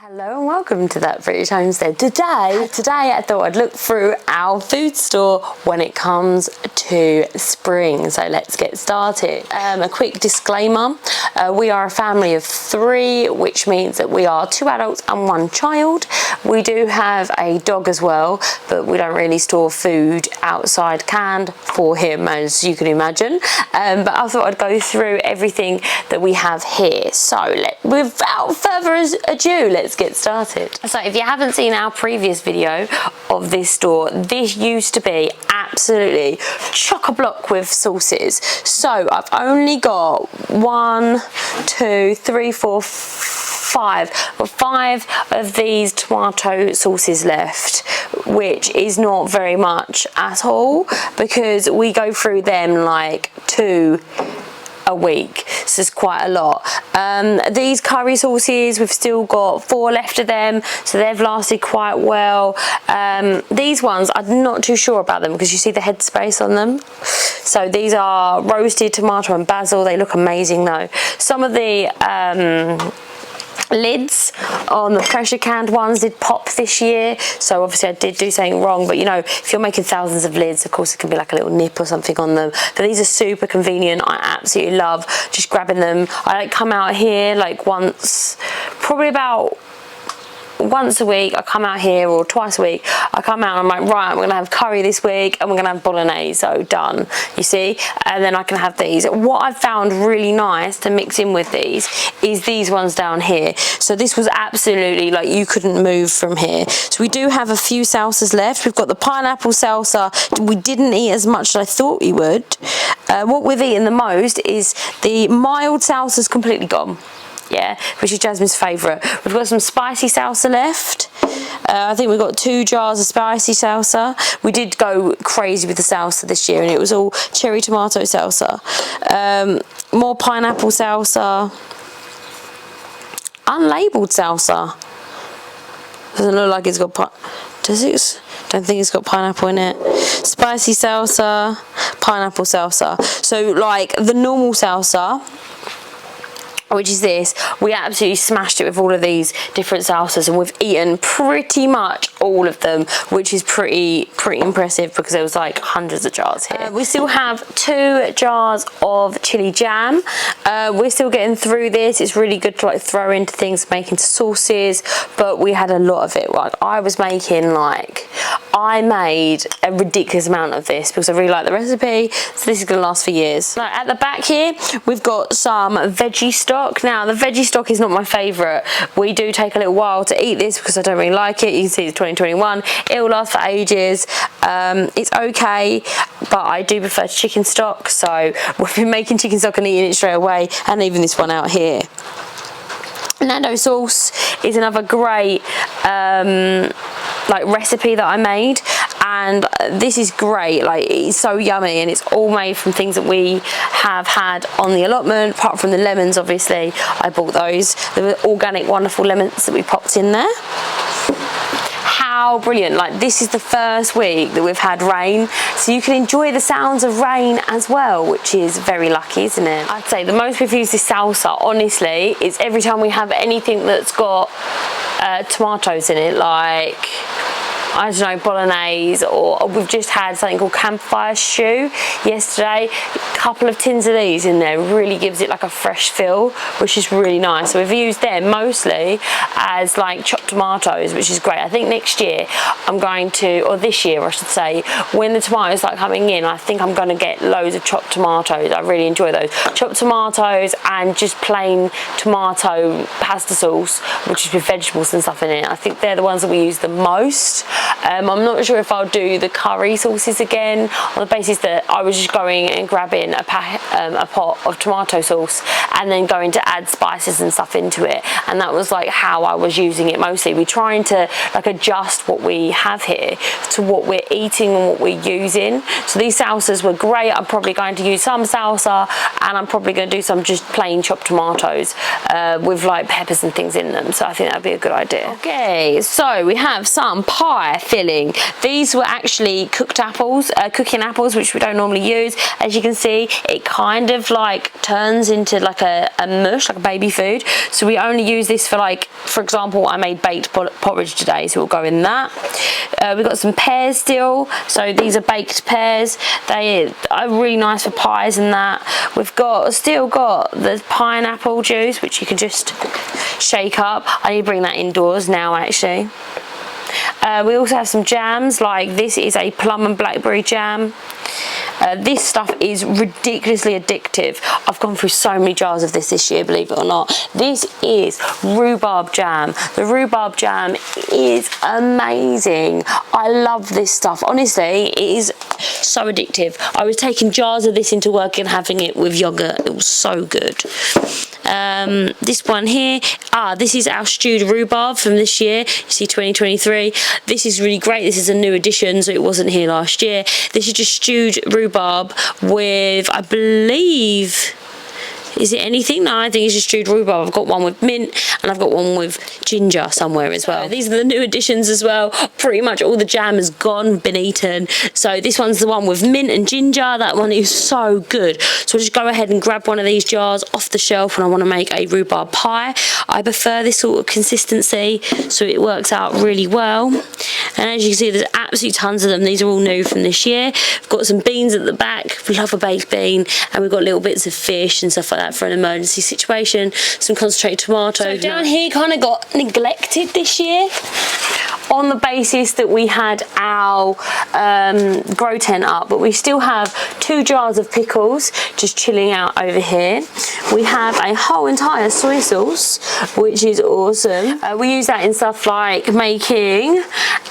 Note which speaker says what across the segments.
Speaker 1: Hello and welcome to That British Homestead. Today I thought I'd look through our food store when it comes to spring. So let's get started. A quick disclaimer, we are a family of 3, which means that we are 2 adults and 1 child. We do have a dog as well, but we don't really store food outside canned for him, as you can imagine. But I thought I'd go through everything that we have here. So without further ado, let's get started. So if you haven't seen our previous video of this store, this used to be absolutely chock-a-block with sauces. So I've only got 1, 2, 3, 4, 5 of these tomato sauces left, which is not very much at all because we go through them like 2 a week, so it's quite a lot. These curry sauces, we've still got 4 left of them, so they've lasted quite well. These ones, I'm not too sure about them because you see the headspace on them. So these are roasted tomato and basil. They look amazing though. Some of the lids on the pressure canned ones did pop this year, so obviously I did do something wrong, but you know, if you're making thousands of lids, of course it can be like a little nip or something on them. But these are super convenient. I absolutely love just grabbing them. I like come out here like probably about once a week. I come out here, or twice a week I come out and I'm like, right, I'm gonna have curry this week and we're gonna have bolognese, so done, you see. And then I can have these. What I've found really nice to mix in with these is these ones down here. So this was absolutely like you couldn't move from here. So we do have a few salsas left. We've got the pineapple salsa. We didn't eat as much as I thought we would. What we've eaten the most is the mild salsa's completely gone. Yeah, which is Jasmine's favourite. We've got some spicy salsa left. I think we've got 2 jars of spicy salsa. We did go crazy with the salsa this year and it was all cherry tomato salsa. More pineapple salsa. Unlabelled salsa. Doesn't look like it's got does it? Don't think it's got pineapple in it. Spicy salsa, pineapple salsa. So like the normal salsa, which is this, we absolutely smashed it with all of these different salsas and we've eaten pretty much all of them, which is pretty impressive because there was like hundreds of jars here. We still have 2 jars of chili jam. We're still getting through this. It's really good to like throw into things, make into sauces, but we had a lot of it. Like I made a ridiculous amount of this because I really like the recipe, so this is gonna last for years. So at the back here, we've got some veggie stock. Now the veggie stock is not my favourite. We do take a little while to eat this because I don't really like it. You can see it's 2021. It will last for ages. It's okay, but I do prefer chicken stock, so we've been making chicken stock and eating it straight away, and even this one out here. Nando sauce is another great like recipe that I made, and this is great. Like it's so yummy and it's all made from things that we have had on the allotment, apart from the lemons. Obviously I bought those. There were organic wonderful lemons that we popped in there. How brilliant. Like this is the first week that we've had rain, so you can enjoy the sounds of rain as well, which is very lucky, isn't it? I'd say the most we've used this salsa, honestly, is every time we have anything that's got tomatoes in it, like I don't know, bolognese, or we've just had something called campfire stew yesterday. A couple of tins of these in there really gives it like a fresh feel, which is really nice. So we've used them mostly as like chopped tomatoes, which is great. I think next year I'm going to, or this year I should say, when the tomatoes start coming in, I think I'm going to get loads of chopped tomatoes. I really enjoy those. Chopped tomatoes and just plain tomato pasta sauce, which is with vegetables and stuff in it. I think they're the ones that we use the most. I'm not sure if I'll do the curry sauces again, on the basis that I was just going and grabbing a pot of tomato sauce and then going to add spices and stuff into it, and that was like how I was using it mostly. We're trying to like adjust what we have here to what we're eating and what we're using. So these salsas were great. I'm probably going to use some salsa, and I'm probably going to do some just plain chopped tomatoes with like peppers and things in them, so I think that'd be a good idea. Okay, so we have some pie pie filling. These were actually cooking apples, which we don't normally use. As you can see, it kind of like turns into like a mush, like a baby food. So we only use this for, like, for example, I made baked porridge today, so we'll go in that. We've got some pears still, so these are baked pears. They are really nice for pies and that. We've still got the pineapple juice, which you can just shake up. I need to bring that indoors now, actually. We also have some jams, like this is a plum and blackberry jam. This stuff is ridiculously addictive. I've gone through so many jars of this year, believe it or not. This is rhubarb jam. The rhubarb jam is amazing. I love this stuff. Honestly, it is so addictive. I was taking jars of this into work and having it with yogurt. It was so good. This one here, this is our stewed rhubarb from this year. You see 2023. This is really great. This is a new addition, so it wasn't here last year. This is just stewed rhubarb with, I believe, is it anything? No, I think it's just stewed rhubarb. I've got one with mint and I've got one with ginger somewhere as well. These are the new additions as well. Pretty much all the jam has gone, been eaten. So this one's the one with mint and ginger. That one is so good. So I'll just go ahead and grab one of these jars off the shelf when I want to make a rhubarb pie. I prefer this sort of consistency, so it works out really well. And as you can see, there's absolutely tons of them. These are all new from this year. We've got some beans at the back. We love a baked bean. And we've got little bits of fish and stuff like that for an emergency situation. Some concentrated tomatoes. So down here kind of got neglected this year on the basis that we had our grow tent up, but we still have 2 jars of pickles just chilling out over here. We have a whole entire soy sauce, which is awesome. We use that in stuff like making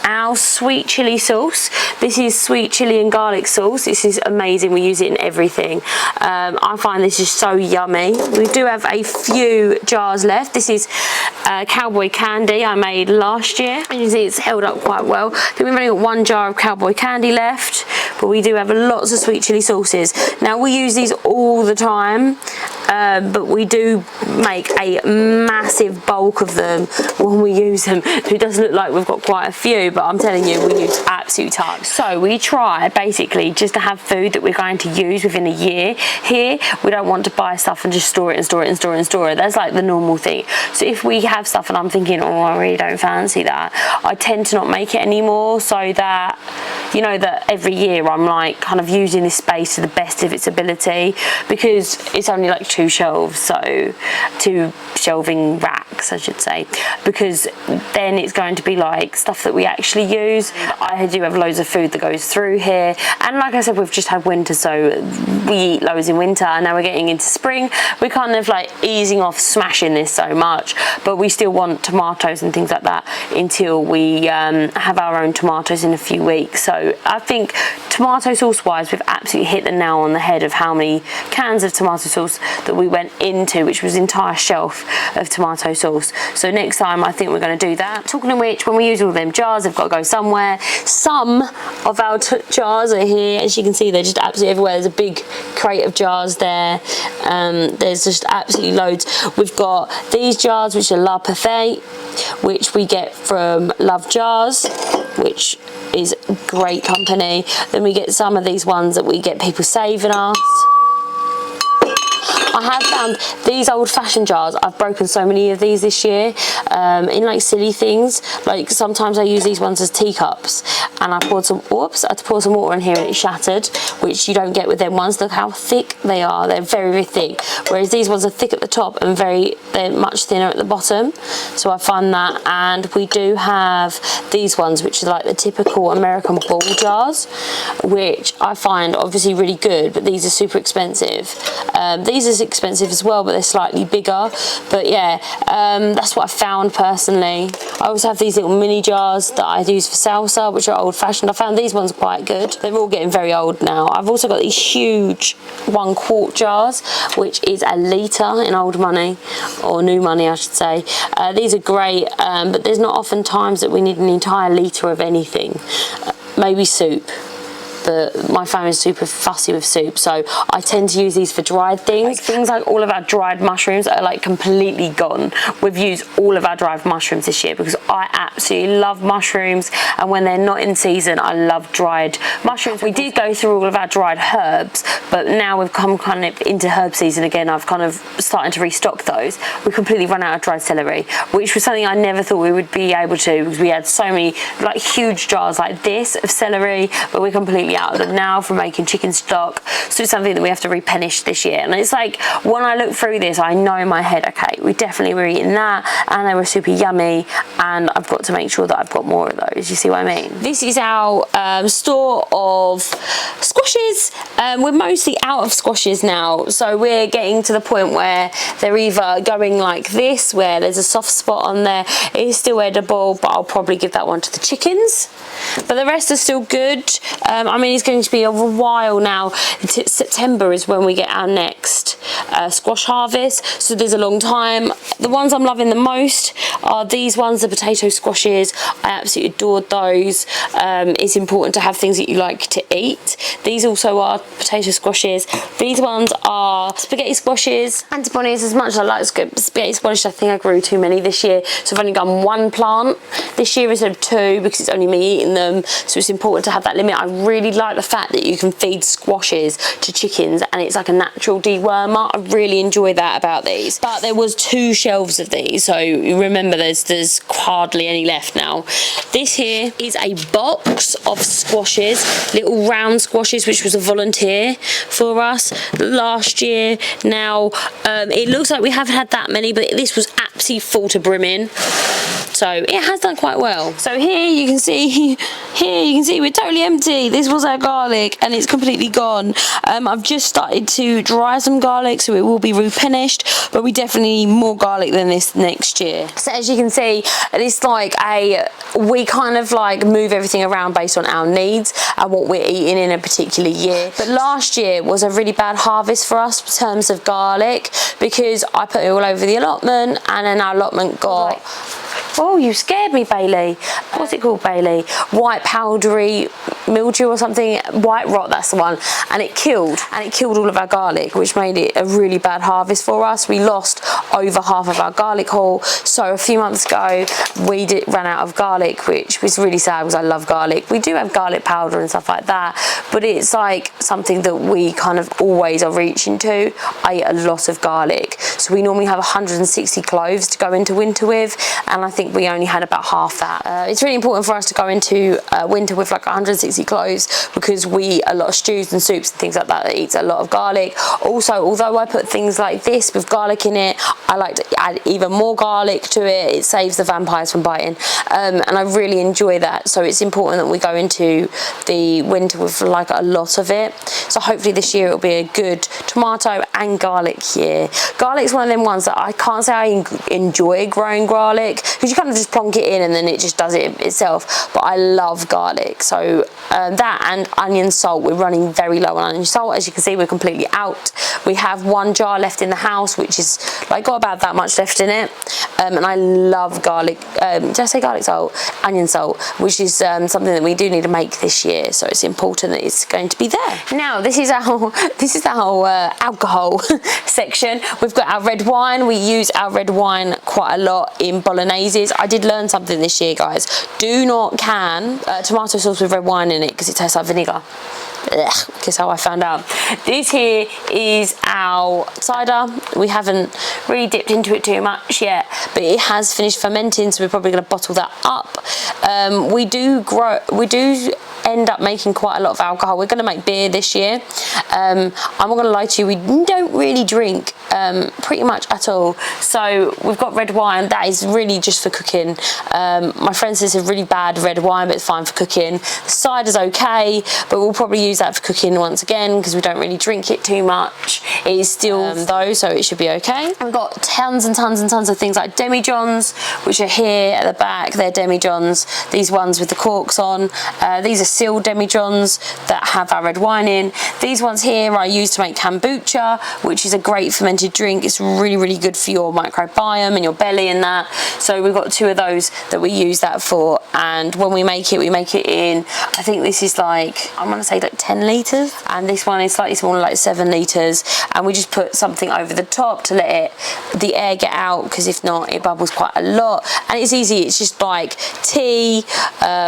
Speaker 1: our sweet chili sauce. This is sweet chili and garlic sauce. This is amazing. We use it in everything. I find this is so yummy. We do have a few jars left. This is cowboy candy I made last year, and you see it's held up quite well. I think we've only got 1 jar of cowboy candy left, but we do have lots of sweet chili sauces. Now we use these all the time, but we do make a massive bulk of them when we use them. It does look like we've got quite a few, but I'm telling you, we use absolute tons. So we try basically just to have food that we're going to use within a year. Here we don't want to buy stuff and just store it and store it and store it and store it. That's like the normal thing. So if we have stuff and I'm thinking, oh, I really don't fancy that, I tend to not make it anymore, so that, you know, that every year I'm like kind of using this space to the best of its ability, because it's only like 2 shelves, so 2 shelving racks I should say, because then it's going to be like stuff that we actually use. I do have loads of food that goes through here, and like I said, we've just had winter, so we eat loads in winter, and now we're getting into spring. We're kind of like easing off smashing this so much, but we still want tomatoes and things like that until we have our own tomatoes in a few weeks. So I think tomato sauce wise, we've absolutely hit the nail on the head of how many cans of tomato sauce that we went into, which was an entire shelf of tomato sauce. So next time I think we're going to do that. Talking of which, when we use all them jars, they've got to go somewhere. Some of our jars are here. As you can see, they're just absolutely everywhere. There's a big crate of jars there. There's just absolutely loads. We've got these jars, which are La Parfait, which we get from Love Jars, which is great company. Then we get some of these ones that we get people saving us. I have found these old-fashioned jars, I've broken so many of these this year, in like silly things. Like sometimes I use these ones as teacups, and I poured some, I had to pour some water in here and it shattered, which you don't get with them ones. Look how thick they are. They're very, very thick. Whereas these ones are thick at the top and they're much thinner at the bottom. So I find that. And we do have these ones, which are like the typical American ball jars, which I find obviously really good, but these are super expensive. These are expensive as well, but they're slightly bigger. But yeah, that's what I found personally. I also have these little mini jars that I use for salsa, which are old-fashioned. I found these ones quite good. They're all getting very old now. I've also got these huge 1 quart jars, which is a litre in old money, or new money I should say. These are great, but there's not often times that we need an entire litre of anything. Maybe soup. but my family's super fussy with soup, so I tend to use these for dried things. Things like all of our dried mushrooms are like completely gone. We've used all of our dried mushrooms this year because I absolutely love mushrooms, and when they're not in season, I love dried mushrooms. We did go through all of our dried herbs, but now we've come kind of into herb season again. I've kind of starting to restock those. We completely run out of dried celery, which was something I never thought we would be able to, because we had so many like huge jars like this of celery, but we're completely out of them now for making chicken stock. So it's something that we have to replenish this year. And it's like, when I look through this, I know in my head, okay, we definitely were eating that, and they were super yummy, and I've got to make sure that I've got more of those. You see what I mean? This is our store of squashes. We're mostly out of squashes now, so we're getting to the point where they're either going like this, where there's a soft spot on there. It is still edible, but I'll probably give that one to the chickens. But the rest are still good. I mean, it's going to be a while now. September is when we get our next squash harvest, so there's a long time. The ones I'm loving the most are these ones, the potato squashes. I absolutely adored those. It's important to have things that you like to eat. These also are potato squashes. These ones are spaghetti squashes. Antibodies, as much as I like spaghetti squashes, I think I grew too many this year, so I've only done one plant this year instead of two, because it's only me eating them, so it's important to have that limit. I really like the fact that you can feed squashes to chickens and it's like a natural dewormer. I really enjoy that about these. But there was 2 shelves of these, so remember there's hardly any left now. This here is a box of squashes, little round squashes, which was a volunteer for us last year. Now it looks like we haven't had that many, but this was absolutely full to brimming, so it has done quite well. So here you can see we're totally empty. This was our garlic and it's completely gone. I've just started to dry some garlic, so it will be replenished, but we definitely need more garlic than this next year. So as you can see, it's like we kind of like move everything around based on our needs and what we're eating in a particular year. But last year was a really bad harvest for us in terms of garlic, because I put it all over the allotment, and then our allotment got... Oh, you scared me, Bailey. What's it called, Bailey? White powdery mildew or something. White rot, that's the one. And it killed all of our garlic, which made it a really bad harvest for us. We lost over half of our garlic haul. So a few months ago, we ran out of garlic, which was really sad because I love garlic. We do have garlic powder and stuff like that, but it's like something that we kind of always are reaching to. I eat a lot of garlic. So we normally have 160 cloves to go into winter with, and I think we only had about half that. It's really important for us to go into winter with like 160 cloves, because we eat a lot of stews and soups and things like that eats a lot of garlic. Also, although I put things like this with garlic in it, I like to add even more garlic to it. It saves the vampires from biting, and I really enjoy that. So it's important that we go into the winter with like a lot of it. So hopefully this year it'll be a good tomato and garlic year. Garlic's one of them ones that I can't say I enjoy growing garlic, because you kind of just plonk it in and then it just does it itself, but I love garlic. So that and onion salt, we're running very low on onion salt. As you can see, we're completely out. We have 1 jar left in the house, which is like got about that much left in it, and I love garlic. Did I say garlic salt? Onion salt, which is something that we do need to make this year, so it's important that it's going to be there. Now this is our alcohol section. We've got our red wine. We use our red wine quite a lot in bologneses. I did learn something this year, guys. Do not can tomato sauce with red wine in it, because it tastes like vinegar. Guess how I found out. This here is our cider. We haven't really dipped into it too much yet, but it has finished fermenting, so we're probably going to bottle that up. We do end up making quite a lot of alcohol. We're going to make beer this year. I'm not going to lie to you, we don't really drink pretty much at all. So we've got red wine. That is really just for cooking. My friend says it's a really bad red wine, but it's fine for cooking. The cider's okay, but we'll probably use that for cooking once again because we don't really drink it too much. It is still though, so it should be okay. We've got tons and tons and tons of things like demijohns, which are here at the back. They're demijohns, these ones with the corks on. These are sealed demijohns that have our red wine in. These ones here I use to make kombucha, which is a great fermented drink. It's really, really good for your microbiome and your belly and that. So we've got 2 of those that we use that for, and when we make it in, I think this is like, I'm gonna say like 10 litres, and this one is slightly smaller, like 7 litres, and we just put something over the top to let the air get out, because if not it bubbles quite a lot. And it's easy, it's just like tea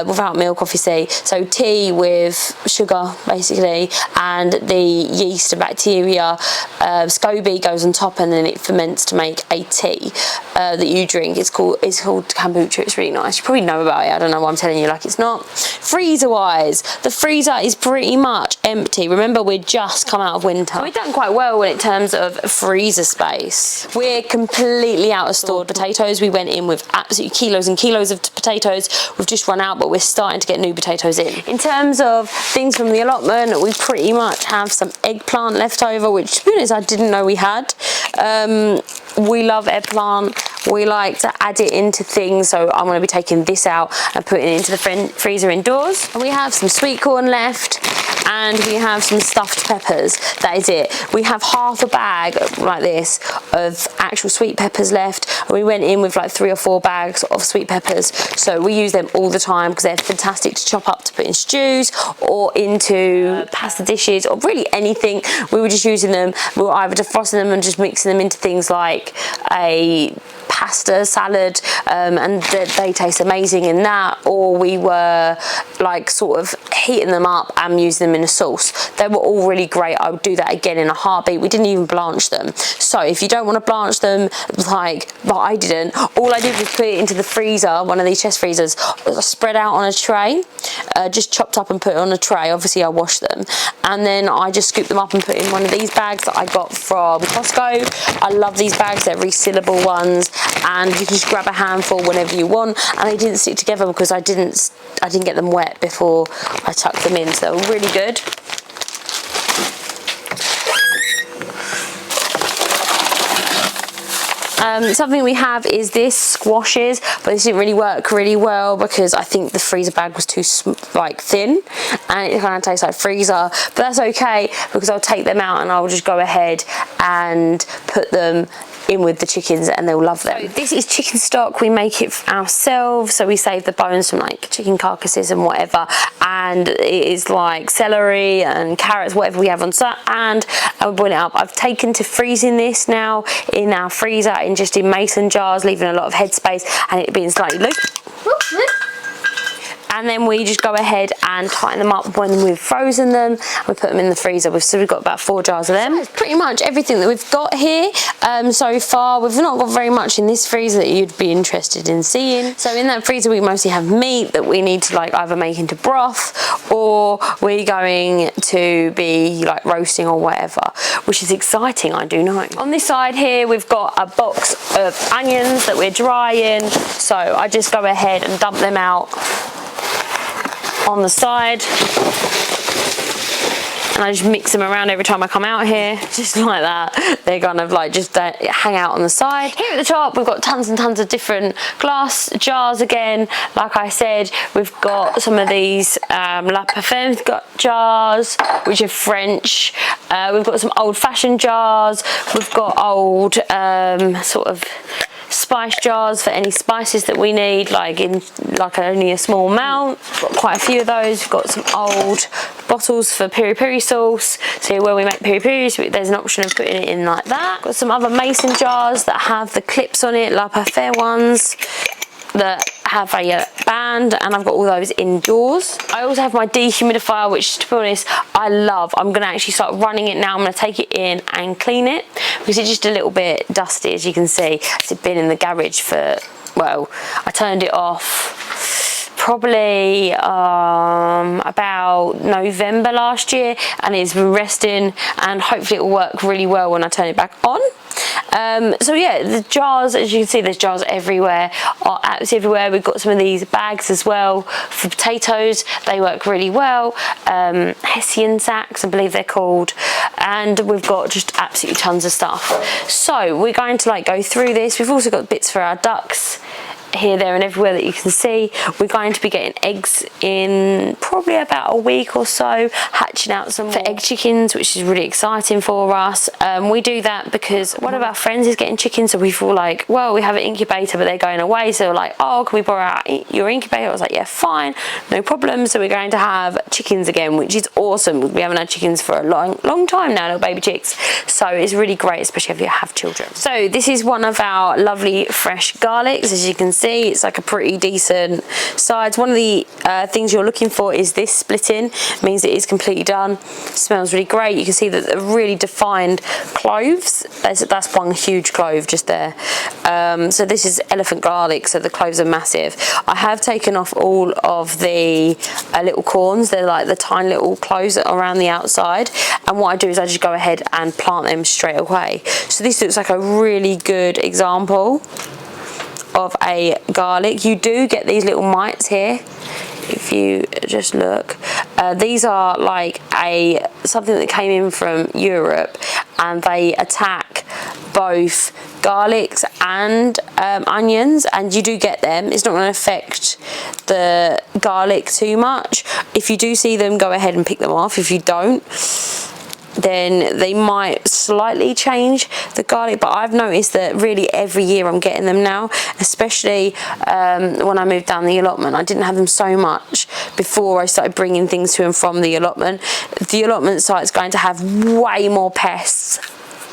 Speaker 1: without milk obviously, so tea with sugar basically, and the yeast and bacteria, SCOBY goes on top, and then it ferments to make a tea that you drink. It's called kombucha. It's really nice. You probably know about it. I don't know why I'm telling you like it's not. Freezer wise, the freezer is pretty much empty. Remember, we're just come out of winter, so we've done quite well in terms of freezer space. We're completely out of stored potatoes. We went in with absolutely kilos and kilos of potatoes. We've just run out, but we're starting to get new potatoes in terms of things from the allotment, we pretty much have some eggplant left over, which to be honest I didn't know we had. We love eggplant. We like to add it into things, so I'm going to be taking this out and putting it into the freezer indoors. And we have some sweet corn left, and we have some stuffed peppers. That is it. We have half a bag like this of actual sweet peppers left, and we went in with like 3 or 4 bags of sweet peppers, so we use them all the time because they're fantastic to chop up to put in stews or into pasta dishes, or really anything. We were just using them, we were either defrosting them and just mixing them into things like a pasta salad, and they taste amazing in that, or we were like sort of heating them up and using them in a sauce. They were all really great. I would do that again in a heartbeat. We didn't even blanch them, so if you don't want to blanch them, like, but I didn't, all I did was put it into the freezer, one of these chest freezers, spread out on a tray, just chopped up and put it on a tray. Obviously I washed them, and then I just scooped them up and put in one of these bags that I got from Costco. I love these bags, they're resealable ones, and you can just grab a handful whenever you want, and they didn't stick together because I didn't get them wet before I tucked them in, so they were really good. Something we have is this squashes, but this didn't really work really well because I think the freezer bag was too like thin, and it kind of tastes like freezer, but that's okay because I'll take them out and I'll just go ahead and put them in with the chickens and they'll love them. So this is chicken stock. We make it ourselves, so we save the bones from like chicken carcasses and whatever, and it is like celery and carrots, whatever we have on site, and I'll boil it up. I've taken to freezing this now in our freezer in just in mason jars, leaving a lot of headspace and it being slightly loose. And then we just go ahead and tighten them up when we've frozen them. We put them in the freezer. So we've got about 4 jars of them. So that's pretty much everything that we've got here so far. We've not got very much in this freezer that you'd be interested in seeing. So in that freezer we mostly have meat that we need to like either make into broth, or we're going to be like roasting or whatever, which is exciting, I do know. On this side here we've got a box of onions that we're drying, so I just go ahead and dump them out on the side, and I just mix them around every time I come out here, just like that. They're kind of like just hang out on the side. Here at the top we've got tons and tons of different glass jars again. Like I said, we've got some of these La Parfum jars, which are French. We've got some old-fashioned jars. We've got old sort of spice jars for any spices that we need, like in like only a small amount. Got quite a few of those. We've got some old bottles for piri piri sauce, so when we make piri piris there's an option of putting it in like that. Got some other mason jars that have the clips on it, La Parfait ones that have a band, and I've got all those indoors. I also have my dehumidifier, which to be honest I love. I'm going to actually start running it now. I'm going to take it in and clean it because it's just a little bit dusty, as you can see. It's been in the garage for, well, I turned it off probably about November last year, and it's been resting, and hopefully it will work really well when I turn it back on. So yeah, the jars, as you can see, there's jars everywhere, are absolutely everywhere. We've got some of these bags as well for potatoes. They work really well. Hessian sacks, I believe they're called. And we've got just absolutely tons of stuff. So we're going to like go through this. We've also got bits for our ducks here, there and everywhere that you can see. We're going to be getting eggs in probably about a week or so, hatching out some for egg chickens, which is really exciting for us. We do that because one of our friends is getting chickens, so we feel like, well, we have an incubator but they're going away, so we're like, oh, can we borrow your incubator? I was like, yeah, fine, no problem. So we're going to have chickens again, which is awesome. We haven't had chickens for a long time now, little baby chicks, so it's really great, especially if you have children. So this is one of our lovely fresh garlics. As you can see, it's like a pretty decent size. One of the things you're looking for is this splitting. It means it is completely done. Smells really great. You can see that they're really defined cloves. That's one huge clove just there. So this is elephant garlic, so the cloves are massive. I have taken off all of the little corns. They're like the tiny little cloves that are around the outside, and what I do is I just go ahead and plant them straight away. So this looks like a really good example of a garlic. You do get these little mites here if you just look. These are like something that came in from Europe, and they attack both garlics and onions, and you do get them. It's not going to affect the garlic too much. If you do see them, go ahead and pick them off. If you don't, then they might slightly change the garlic, but I've noticed that really every year I'm getting them now, especially when I moved down the allotment. I didn't have them so much before I started bringing things to and from the allotment. The allotment site's going to have way more pests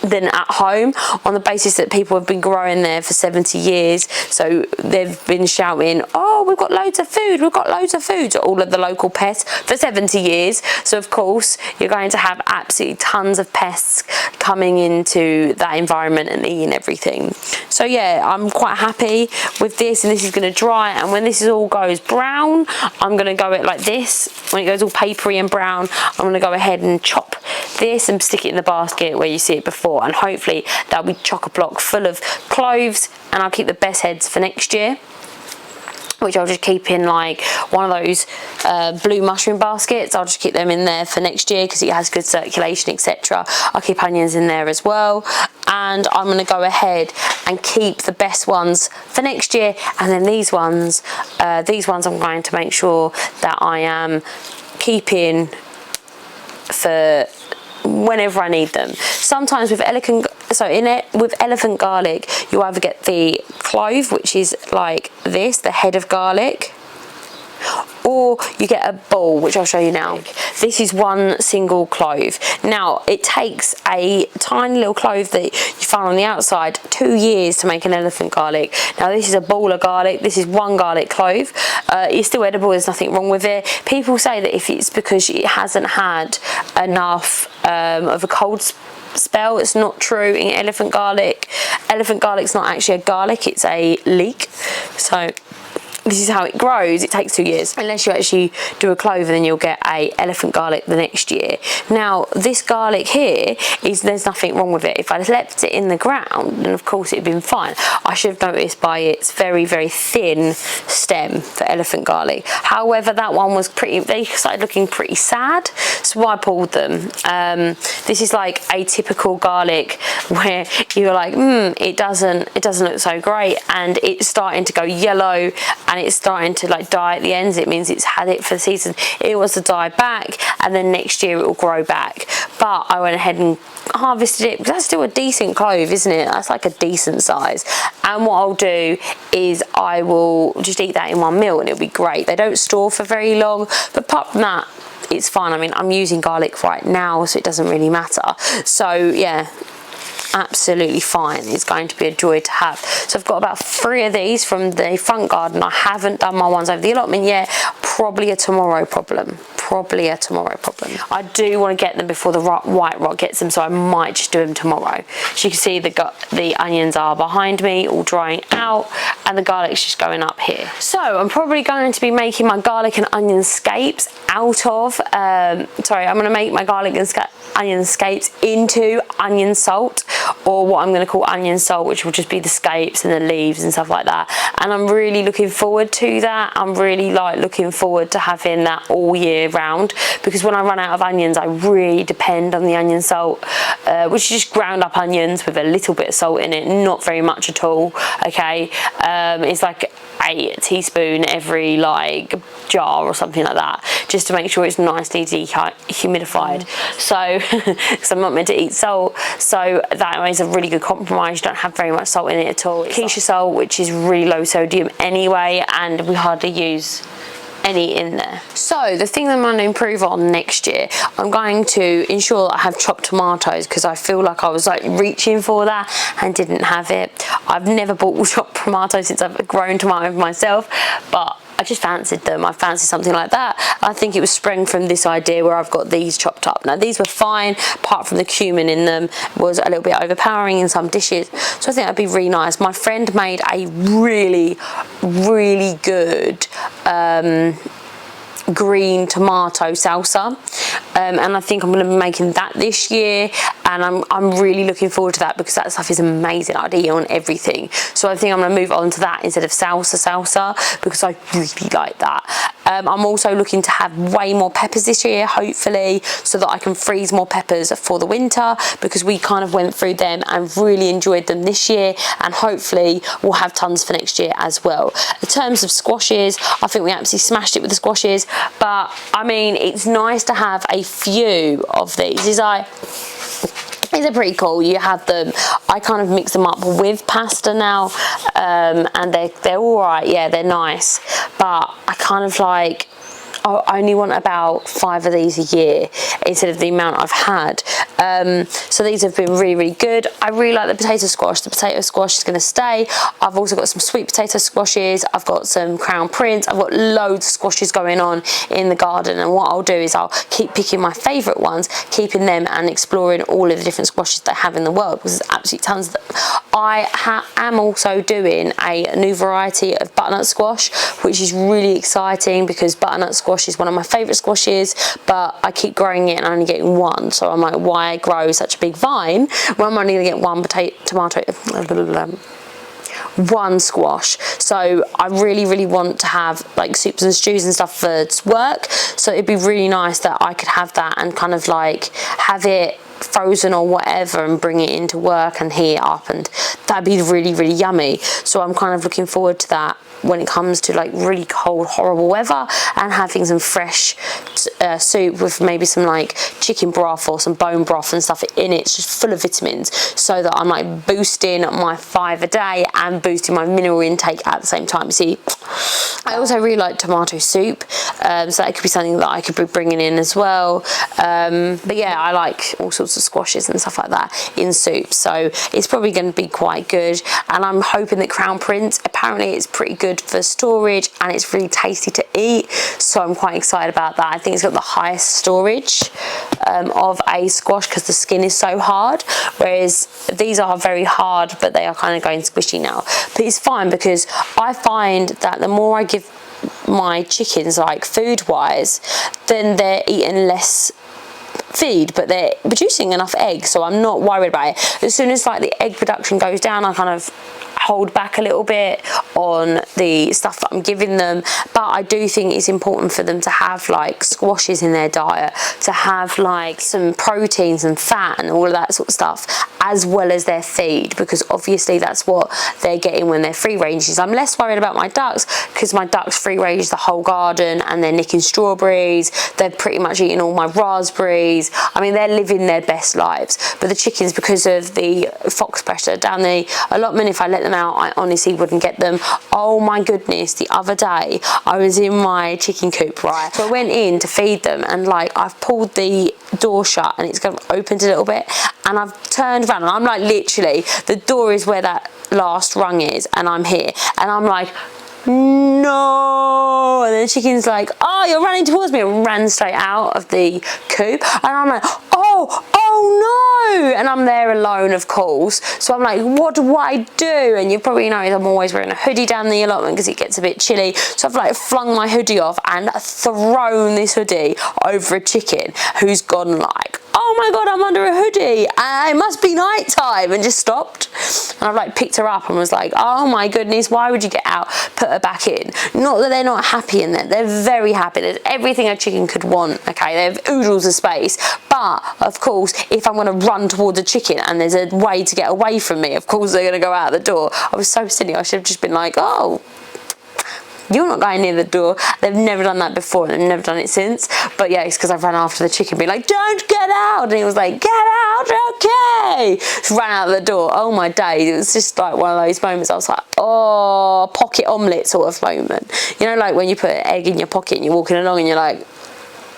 Speaker 1: than at home, on the basis that people have been growing there for 70 years. So they've been shouting, oh, we've got loads of food, we've got loads of food, to all of the local pests for 70 years. So of course you're going to have absolutely tons of pests coming into that environment and eating everything. So yeah, I'm quite happy with this, and this is going to dry, and when this all goes brown, I'm going to go it like this. When it goes all papery and brown, I'm going to go ahead and chop this and stick it in the basket where you see it before, and hopefully that'll be chock-a-block full of cloves, and I'll keep the best heads for next year, which I'll just keep in like one of those blue mushroom baskets. I'll just keep them in there for next year because it has good circulation, etc. I'll keep onions in there as well, and I'm going to go ahead and keep the best ones for next year, and then these ones I'm going to make sure that I am keeping for whenever I need them. Sometimes with elephant garlic, you either get the clove, which is like this, the head of garlic, or you get a ball, which I'll show you now. This is one single clove. Now, it takes a tiny little clove that you find on the outside 2 years to make an elephant garlic. Now, this is a ball of garlic. This is one garlic clove. It's still edible. There's nothing wrong with it. People say that if it's because it hasn't had enough of a cold spell, it's not true. In elephant garlic's not actually a garlic, it's a leek. So this is how it grows. It takes 2 years, unless you actually do a clove, and then you'll get a elephant garlic the next year. Now, this garlic here, there's nothing wrong with it. If I'd left it in the ground, then of course it'd been fine. I should have noticed by its very, very thin stem for elephant garlic. However, that one was they started looking pretty sad, so I pulled them. This is like a typical garlic where you're like, it doesn't look so great, and it's starting to go yellow, and it's starting to like die at the ends. It means it's had it for the season. It wants to die back, and then next year it will grow back. But I went ahead and harvested it because that's still a decent clove, isn't it? That's like a decent size. And what I'll do is I will just eat that in one meal, and it'll be great. They don't store for very long, but apart from that, it's fine. I mean, I'm using garlic right now, so it doesn't really matter. So yeah, absolutely fine. It's going to be a joy to have. So I've got about 3 of these from the front garden. I haven't done my ones over the allotment yet. Probably a tomorrow problem. I do want to get them before the white rot gets them, so I might just do them tomorrow. So you can see the onions are behind me, all drying out, and the garlic's just going up here. So I'm probably going to be making my garlic and onion scapes out of, I'm going to make my garlic and onion scapes into onion salt, or what I'm going to call onion salt, which will just be the scapes and the leaves and stuff like that. And I'm really looking forward to that. I'm really like looking forward to having that all year round, because when I run out of onions, I really depend on the onion salt, which is just ground up onions with a little bit of salt in it, not very much at all. Okay, it's like a teaspoon every like jar or something like that, just to make sure it's nicely dehumidified. So because I'm not meant to eat salt, so that is a really good compromise. You don't have very much salt in it at all. Quiche salt, which is really low sodium anyway, and we hardly use any in there. So the thing that I'm going to improve on next year, I'm going to ensure that I have chopped tomatoes, because I feel like I was like reaching for that and didn't have it. I've never bought chopped tomatoes since I've grown tomatoes myself, but I just fancied them. I fancied something like that. I think it was sprung from this idea where I've got these chopped up. Now these were fine, apart from the cumin in them was a little bit overpowering in some dishes. So I think that'd be really nice. My friend made a really, really good green tomato salsa, and I think I'm going to be making that this year, and I'm really looking forward to that, because that stuff is amazing. I'd eat on everything. So I think I'm going to move on to that instead of salsa, because I really like that. I'm also looking to have way more peppers this year, hopefully, so that I can freeze more peppers for the winter, because we kind of went through them and really enjoyed them this year, and hopefully we'll have tons for next year as well. In terms of squashes, I think we absolutely smashed it with the squashes, but I mean, it's nice to have a few of these. These are pretty cool. You have them, I kind of mix them up with pasta now, and they're all right. Yeah, they're nice, but I kind of like, I only want about 5 of these a year instead of the amount I've had. So these have been really, really good. I really like the potato squash. The potato squash is going to stay. I've also got some sweet potato squashes. I've got some crown prince. I've got loads of squashes going on in the garden, and what I'll do is I'll keep picking my favourite ones, keeping them and exploring all of the different squashes they have in the world, because there's absolutely tons of them. I am also doing a new variety of butternut squash, which is really exciting, because butternut squash is one of my favourite squashes, but I keep growing it and only getting one. So I'm like, why grow such a big vine when I'm only going to get one squash? So I really, really want to have like soups and stews and stuff for work. So it'd be really nice that I could have that and kind of like have it frozen or whatever and bring it into work and heat it up, and that'd be really, really yummy. So I'm kind of looking forward to that when it comes to like really cold, horrible weather, and having some fresh soup with maybe some like chicken broth or some bone broth and stuff in it. It's just full of vitamins, so that I'm like boosting my 5 a day and boosting my mineral intake at the same time. See, I also really like tomato soup, so that could be something that I could be bringing in as well. But yeah, I like all sorts of squashes and stuff like that in soup, so it's probably going to be quite good. And I'm hoping that crown prince, apparently it's pretty good for storage and it's really tasty to eat, so I'm quite excited about that. I think it's got the highest storage of a squash, because the skin is so hard, whereas these are very hard, but they are kind of going squishy now. But it's fine, because I find that the more I give my chickens like food wise, then they're eating less feed, but they're producing enough eggs, so I'm not worried about it. As soon as like the egg production goes down, I kind of hold back a little bit on the stuff that I'm giving them. But I do think it's important for them to have like squashes in their diet, to have like some proteins and fat and all of that sort of stuff, as well as their feed, because obviously that's what they're getting when they're free range. I'm less worried about my ducks, because my ducks free range the whole garden and they're nicking strawberries, they're pretty much eating all my raspberries. I mean, they're living their best lives. But the chickens, because of the fox pressure down the allotment, if I let them out, I honestly wouldn't get them. Oh my goodness, the other day I was in my chicken coop, right? So I went in to feed them, and like I've pulled the door shut and it's kind of opened a little bit, and I've turned around and I'm like, literally the door is where that last rung is, and I'm here, and I'm like, no, and then the chicken's like, oh, you're running towards me, and ran straight out of the coop, and I'm like, oh no, and I'm there alone, of course. So I'm like, what do I do? And you probably noticed I'm always wearing a hoodie down the allotment because it gets a bit chilly, so I've like flung my hoodie off and thrown this hoodie over a chicken who's gone like, oh my God, I'm under a hoodie. It must be night time, and just stopped. And I've like picked her up and was like, oh my goodness, why would you get out? Put her back in. Not that they're not happy in there. They're very happy. There's everything a chicken could want, okay? They have oodles of space. But, of course, if I'm going to run towards a chicken and there's a way to get away from me, of course they're going to go out the door. I was so silly. I should have just been like, oh, you're not going near the door. They've never done that before, and they've never done it since. But yeah, it's because I ran after the chicken, being like, don't get out. And he was like, get out, okay. Just ran out the door. Oh my days. It was just like one of those moments. I was like, oh, pocket omelette sort of moment. You know, like when you put an egg in your pocket and you're walking along and you're like,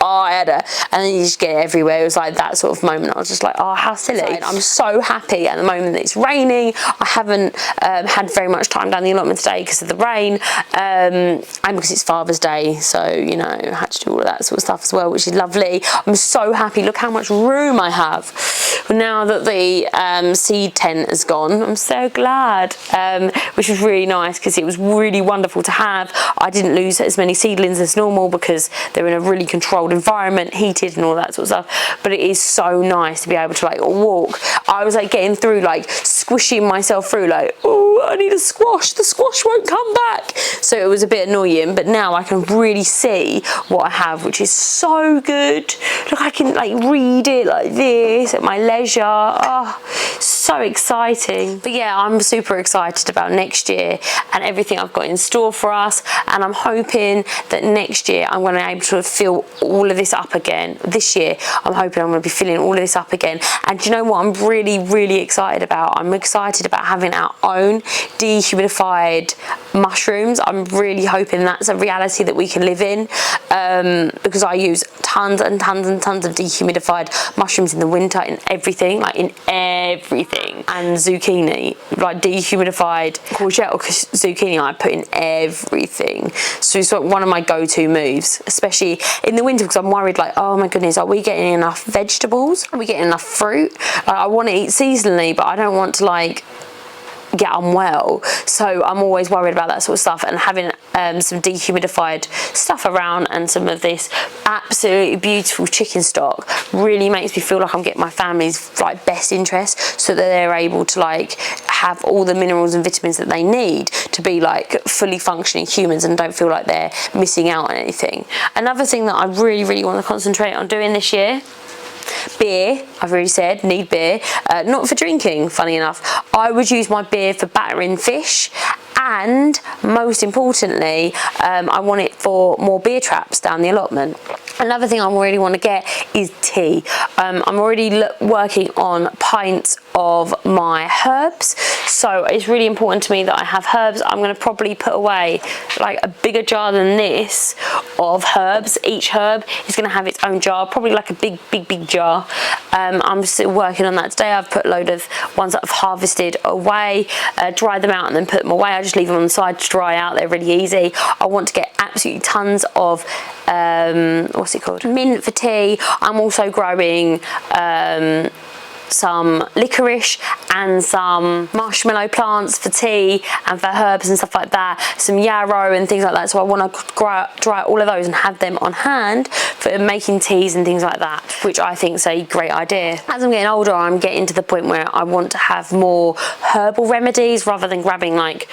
Speaker 1: oh, I had a, and then you just get it everywhere. It was like that sort of moment. I was just like, oh, how silly. I'm so happy at the moment that it's raining. I haven't had very much time down the allotment today because of the rain, and because it's Father's Day, so, you know, I had to do all of that sort of stuff as well, which is lovely. I'm so happy. Look how much room I have. Now that the seed tent is gone, I'm so glad, which was really nice because it was really wonderful to have. I didn't lose as many seedlings as normal because they're in a really controlled environment, heated and all that sort of stuff. But it is so nice to be able to like walk. I was like getting through, like squishing myself through, like, oh, I need a squash. The squash won't come back. So it was a bit annoying, but now I can really see what I have, which is so good. Look, I can like read it like this at my leisure. Oh, so exciting. But yeah, I'm super excited about next year and everything I've got in store for us, and I'm hoping that next year I'm going to be able to fill all of this up again. This year I'm hoping I'm going to be filling all of this up again. And do you know what I'm really excited about? I'm excited about having our own dehumidified mushrooms. I'm really hoping that's a reality that we can live in, because I use tons and tons and tons of dehumidified mushrooms in the winter, in everything, like in everything. And zucchini, like dehumidified courgette or zucchini, I put in everything. So it's like one of my go-to moves, especially in the winter, because I'm worried like, oh my goodness, are we getting enough vegetables? Are we getting enough fruit? I want to eat seasonally, but I don't want to like get unwell, so I'm always worried about that sort of stuff. And having some dehumidified stuff around and some of this absolutely beautiful chicken stock really makes me feel like I'm getting my family's like best interest, so that they're able to like have all the minerals and vitamins that they need to be like fully functioning humans and don't feel like they're missing out on anything. Another thing that I really want to concentrate on doing this year, beer. I've already said need beer, not for drinking, funny enough. I would use my beer for battering fish, and most importantly, I want it for more beer traps down the allotment. Another thing I really want to get is tea. I'm already working on pints of my herbs, so it's really important to me that I have herbs. I'm going to probably put away like a bigger jar than this of herbs. Each herb is going to have its own jar, probably like a big jar. I'm still working on that today. I've put a load of ones that I've harvested away, dried them out and then put them away. I just leave them on the side to dry out. They're really easy. I want to get absolutely tons of what's it called, mint for tea. I'm also growing some licorice and some marshmallow plants for tea and for herbs and stuff like that, some yarrow and things like that. So I want to dry all of those and have them on hand for making teas and things like that, which I think is a great idea. As I'm getting older, I'm getting to the point where I want to have more herbal remedies rather than grabbing like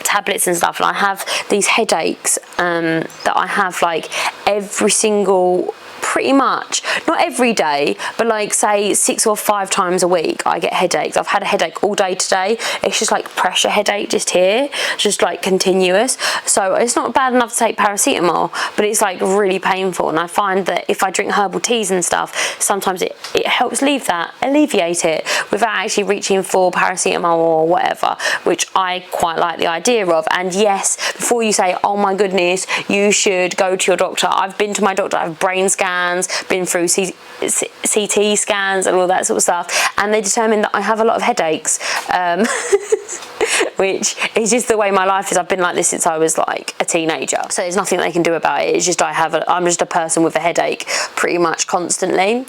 Speaker 1: tablets and stuff. And I have these headaches that I have like every single, pretty much, not every day, but like say 6 or 5 times a week I get headaches. I've had a headache all day today. It's just like pressure headache just here, just like continuous. So it's not bad enough to take paracetamol, but it's like really painful. And I find that if I drink herbal teas and stuff, sometimes it helps alleviate it without actually reaching for paracetamol or whatever, which I quite like the idea of. And yes, before you say, oh my goodness, you should go to your doctor. I've been to my doctor. I have brain scans, been through CT scans and all that sort of stuff, and they determined that I have a lot of headaches. which is just the way my life is. I've been like this since I was like a teenager, so there's nothing they can do about it. It's just I'm just a person with a headache pretty much constantly.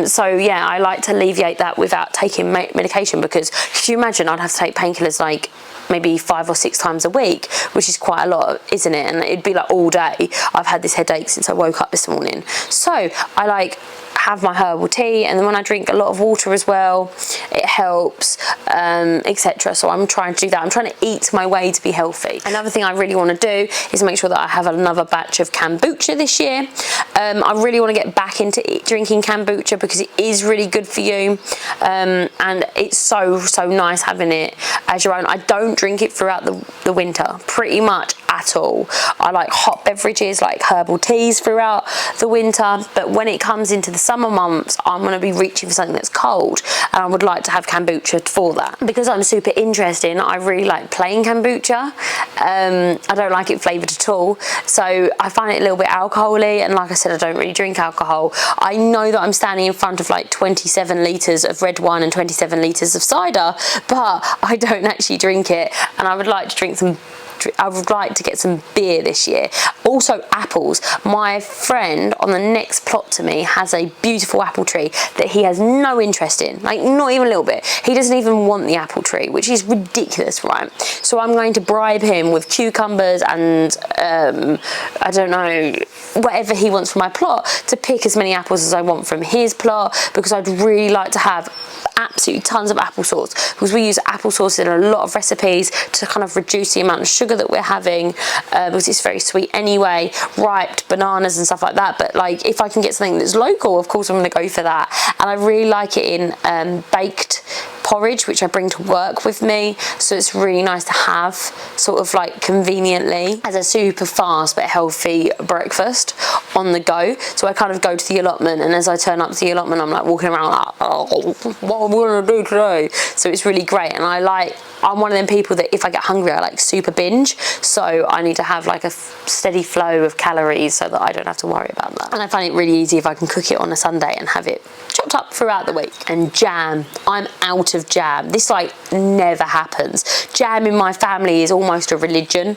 Speaker 1: So yeah, I like to alleviate that without taking medication, because could you imagine I'd have to take painkillers like maybe 5 or 6 times a week, which is quite a lot, isn't it? And it'd be like all day I've had this headache since I woke up this morning. So I like have my herbal tea, and then when I drink a lot of water as well, it helps, etc. So I'm trying to do that. I'm trying to eat my way to be healthy. Another thing I really want to do is make sure that I have another batch of kombucha this year. I really want to get back into drinking kombucha because it is really good for you, and it's so nice having it as your own. I don't drink it throughout the winter pretty much at all. I like hot beverages like herbal teas throughout the winter, but when it comes into the summer months, I'm going to be reaching for something that's cold, and I would like to have kombucha for that. Because I'm super interested, I really like plain kombucha. I don't like it flavoured at all, so I find it a little bit alcohol-y, and like I said, I don't really drink alcohol. I know that I'm standing in front of like 27 litres of red wine and 27 litres of cider, but I don't actually drink it, and I would like to get some beer this year. Also apples. My friend on the next plot to me has a beautiful apple tree that he has no interest in, like not even a little bit. He doesn't even want the apple tree, which is ridiculous, right? So I'm going to bribe him with cucumbers and I don't know, whatever he wants from my plot, to pick as many apples as I want from his plot, because I'd really like to have absolutely tons of applesauce, because we use applesauce in a lot of recipes to kind of reduce the amount of sugar that we're having, because it's very sweet anyway, ripe bananas and stuff like that. But like, if I can get something that's local, of course I'm going to go for that. And I really like it in baked porridge, which I bring to work with me, so it's really nice to have sort of like conveniently as a super fast but healthy breakfast on the go. So I kind of go to the allotment, and as I turn up to the allotment, I'm like walking around like, oh, what am I gonna do today? So it's really great. And I'm one of them people that if I get hungry, I like super binge, so I need to have like a steady flow of calories so that I don't have to worry about that. And I find it really easy if I can cook it on a Sunday and have it chopped up throughout the week. And jam, I'm out of jam. This like never happens. Jam in my family is almost a religion.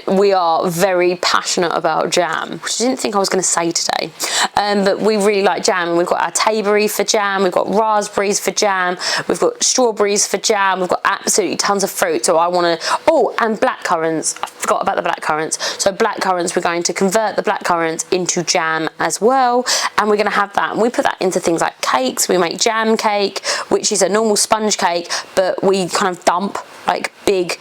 Speaker 1: We are very passionate about jam, which I didn't think I was going to say today, but we really like jam. And we've got our taberry for jam, we've got raspberries for jam, we've got strawberries for jam, we've got absolutely tons of fruit. So I want to, oh, and black currants. I forgot about the black currants. So black currants, we're going to convert the black currants into jam as well, and we're going to have that, and we put that into things like cakes. We make jam cake, which is a normal sponge cake, but we kind of dump like big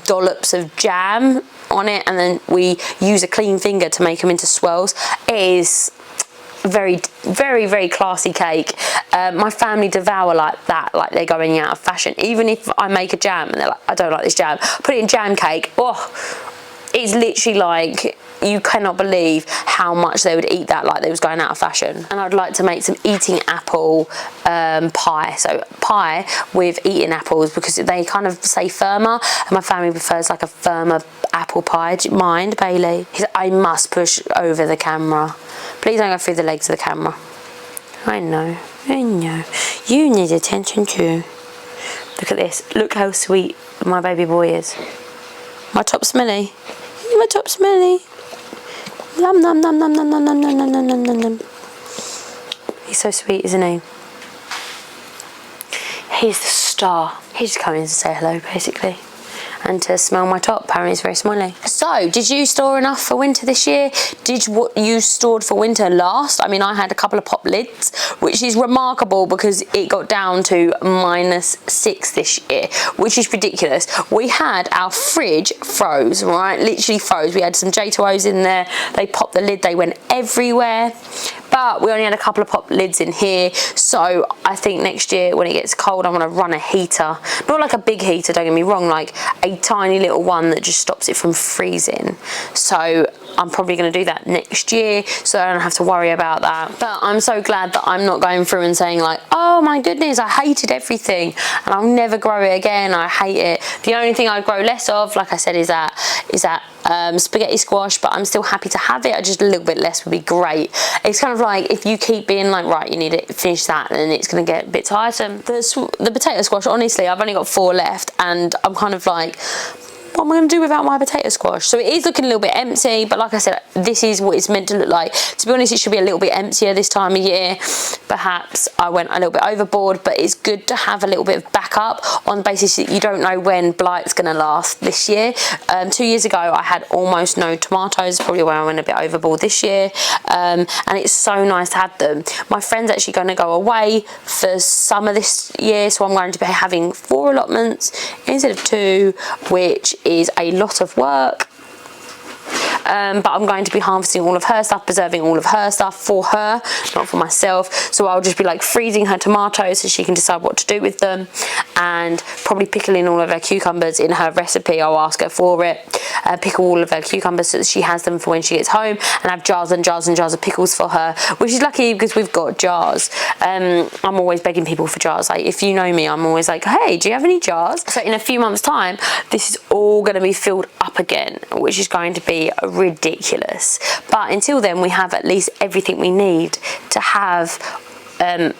Speaker 1: dollops of jam on it, and then we use a clean finger to make them into swirls. It is very classy cake. My family devour like that, like they're going out of fashion. Even if I make a jam and they're like, I don't like this jam, put it in jam cake. Oh, it's literally like, you cannot believe how much they would eat that, like they was going out of fashion. And I'd like to make some eating apple pie. So pie with eating apples, because they kind of say firmer, and my family prefers like a firmer apple pie. Do you mind, Bailey? I must push over the camera. Please don't go through the legs of the camera. I know. You need attention too. Look at this. Look how sweet my baby boy is. My top smelly. My top smelly. Nom nom nom nom nom nom nom nom nom nom nom nom. He's so sweet, isn't he? He's the star. He's just coming to say hello, basically, and to smell my top. Apparently it's very smiley. So, did you store enough for winter this year? Did what you stored for winter last? I mean, I had a couple of pop lids, which is remarkable because it got down to -6 this year, which is ridiculous. We had our fridge froze, right? Literally froze. We had some J2Os in there. They popped the lid. They went everywhere. But we only had a couple of pop lids in here, so I think next year when it gets cold, I'm going to run a heater. Not like a big heater, don't get me wrong, like a tiny little one that just stops it from freezing. So I'm probably going to do that next year, so I don't have to worry about that. But I'm so glad that I'm not going through and saying like, oh my goodness, I hated everything and I'll never grow it again. I hate it. The only thing I grow less of, like I said, is that spaghetti squash, but I'm still happy to have it. Just a little bit less would be great. It's kind of of like, if you keep being like, right, you need to finish that, then it's going to get a bit tiresome. The potato squash, honestly, I've only got 4 left, and I'm kind of like, what am I going to do without my potato squash? So it is looking a little bit empty, but like I said, this is what it's meant to look like. To be honest, it should be a little bit emptier this time of year. Perhaps I went a little bit overboard, but it's good to have a little bit of backup on the basis that you don't know when blight's going to last this year. 2 years ago, I had almost no tomatoes, probably where I went a bit overboard this year, and it's so nice to have them. My friend's actually going to go away for summer this year, so I'm going to be having 4 allotments instead of 2, which is a lot of work. But I'm going to be harvesting all of her stuff, preserving all of her stuff for her, not for myself. So I'll just be like freezing her tomatoes so she can decide what to do with them, and probably pickling all of her cucumbers in her recipe. I'll ask her for it. Pickle all of her cucumbers so that she has them for when she gets home, and have jars and jars and jars of pickles for her, which is lucky because we've got jars. I'm always begging people for jars. Like, if you know me, I'm always like, hey, do you have any jars? So in a few months' time, this is all going to be filled up again, which is going to be ridiculous. But until then, we have at least everything we need to have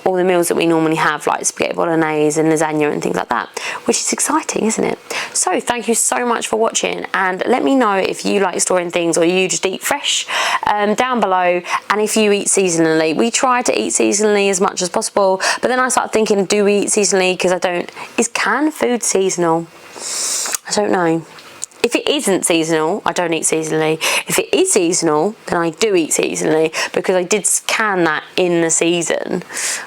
Speaker 1: all the meals that we normally have, like spaghetti bolognese and lasagna and things like that, which is exciting, isn't it? So thank you so much for watching, and let me know if you like storing things or you just eat fresh down below, and if you eat seasonally. We try to eat seasonally as much as possible, but then I start thinking, do we eat seasonally? Because is canned food seasonal? I don't know. If it isn't seasonal, I don't eat seasonally. If it is seasonal, then I do eat seasonally, because I did can that in the season.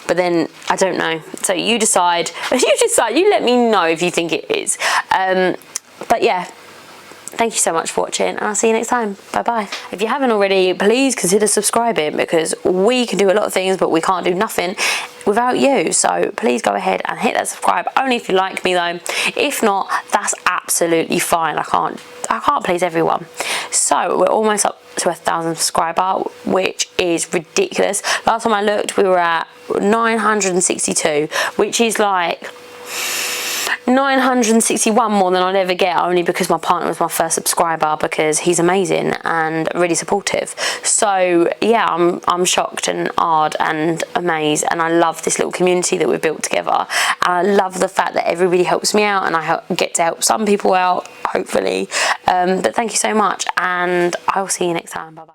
Speaker 1: But then, I don't know. So you decide. You let me know if you think it is. But yeah, thank you so much for watching, and I'll see you next time. Bye bye. If you haven't already, please consider subscribing, because we can do a lot of things, but we can't do nothing without you. So please go ahead and hit that subscribe, only if you like me though. If not, that's absolutely fine. I can't please everyone. So we're almost up to 1,000 subscriber, which is ridiculous. Last time I looked, we were at 962, which is like 961 more than I'd ever get, only because my partner was my first subscriber, because he's amazing and really supportive. So yeah, I'm shocked and awed and amazed, and I love this little community that we've built together, and I love the fact that everybody helps me out, and I get to help some people out, hopefully. But thank you so much, and I will see you next time. Bye bye.